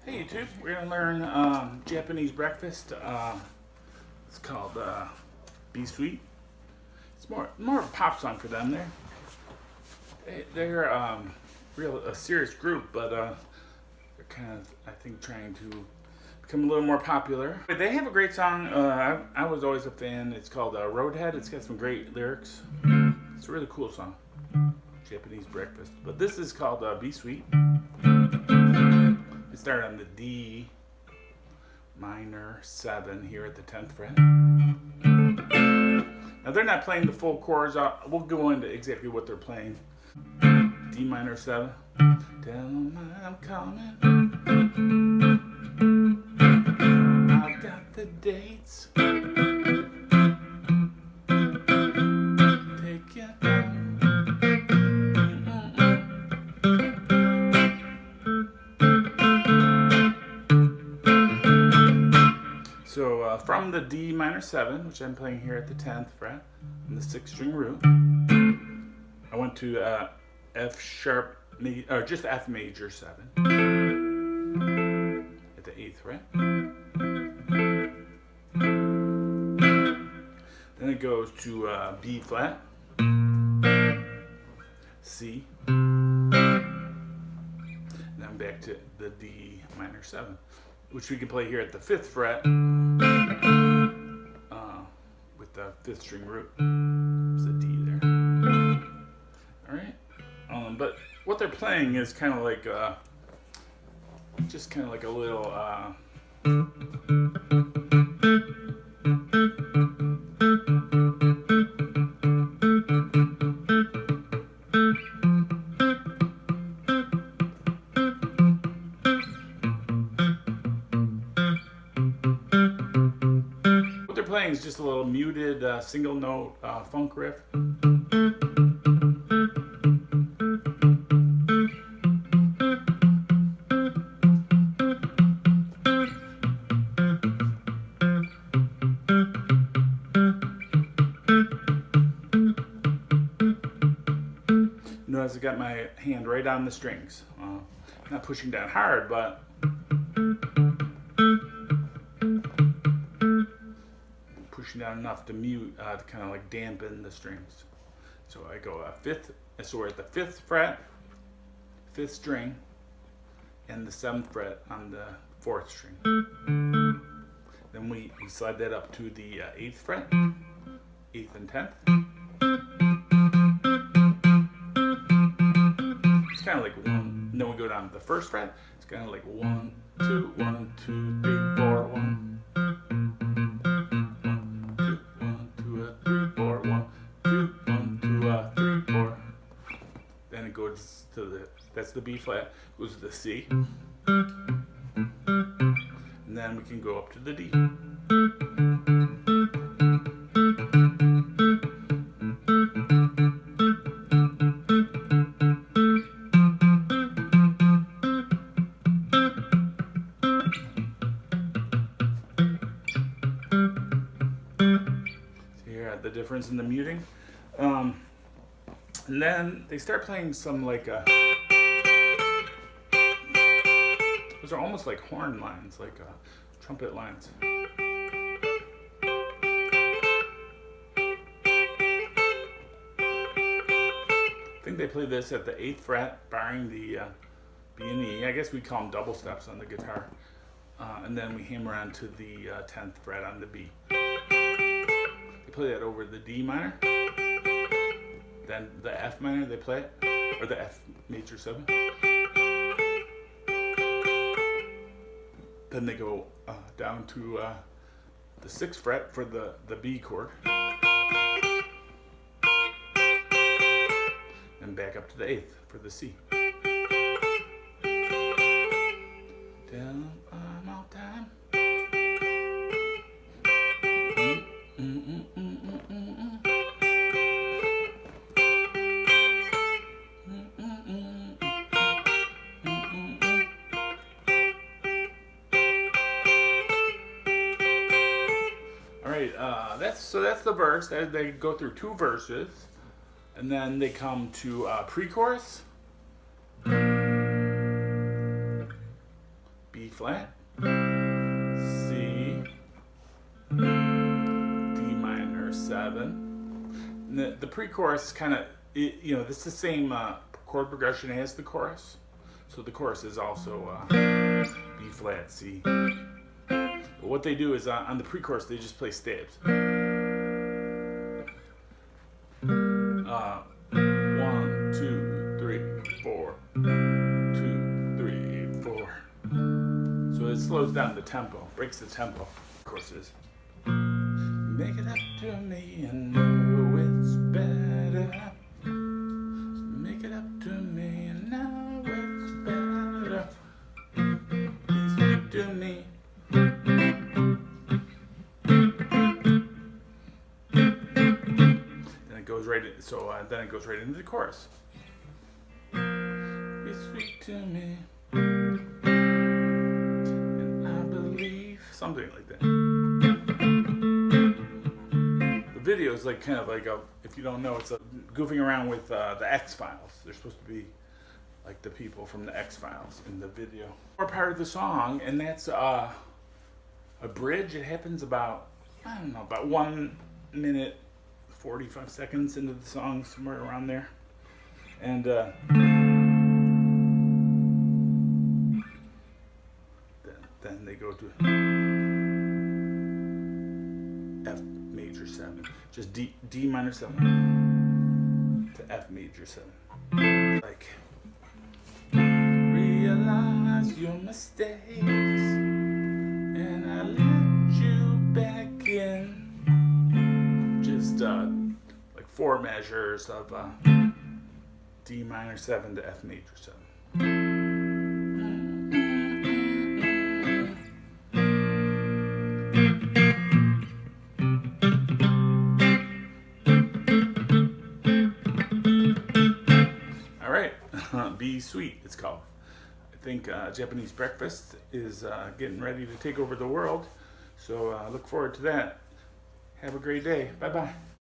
Hey YouTube, we're gonna learn Japanese breakfast. It's called Be Sweet. It's more of a pop song for them. They're a serious group, but they're kind of, I think, trying to become a little more popular. But they have a great song. I was always a fan. It's called Roadhead. It's got some great lyrics. It's a really cool song. Japanese breakfast. But this is called Be Sweet. It started on the D minor 7 here at the 10th fret. Now they're not playing the full chords. We'll go into exactly what they're playing. D minor 7. Tell 'em I'm coming. I got the dates. Take you down. So from the D minor 7, which I'm playing here at the 10th fret, on the 6th string root, I went to F sharp, or just F major 7 at the 8th fret. Then it goes to B flat, C, and then back to the D minor 7, which we can play here at the 5th fret with the 5th string root. There's a D there. Alright? But what they're playing is kind of like just kind of like a little what they're playing is just a little muted single note funk riff. Notice I got my hand right on the strings. Not pushing down hard, but pushing down enough to mute, to kind of like dampen the strings. So I go 5th, so we're at the 5th fret, 5th string, and the 7th fret on the 4th string. Then we slide that up to the 8th fret, 8th and 10th. It's kind of like one, and then we go down to the 1st fret. It's kind of like 1, 2, 1, 2, 3, 4, 1. 2, 1, 2, 3, 4. Then it goes to the, that's the B flat, goes to the C. And then we can go up to the D. So here the difference in the muting. And then they start playing some like those are almost like horn lines, like trumpet lines. I think they play this at the 8th fret, barring the B and E. I guess we call them double steps on the guitar. And then we hammer on to the 10th fret on the B. They play that over the D minor. Then the F minor, they play it, or the F major 7. Then they go down to the 6th fret for the B chord. And back up to the 8th for the C. Tell 'em I'm all time. That's the verse. They go through 2 verses, and then they come to pre-chorus, B flat, C, D minor 7. And the pre-chorus kind of, you know, this is the same chord progression as the chorus. So the chorus is also B flat, C. But what they do is on the pre-chorus, they just play stabs. 1, 2, 3, 4. 2, 3, 4. So it slows down the tempo, breaks the tempo. Of course, is make it up to me and know it's better. Make it up to me and know it's better. Be sweet to me. Then it goes right in, then it goes right into the chorus. Be sweet to me, and I believe, something like that. The video is like kind of like a, if you don't know, it's a goofing around with the X-Files. They're supposed to be like the people from the X-Files in the video. Or part of the song, and that's a bridge. It happens about, I don't know, about 1 minute 45 seconds into the song, somewhere around there. And then they go to F major 7, just D minor 7 to F major 7. Like, realize your mistakes, and I let you back in. Just like 4 measures of D minor 7 to F major 7. All right, Be Sweet, it's called. I think Japanese breakfast is getting ready to take over the world, so look forward to that. Have a great day. Bye-bye.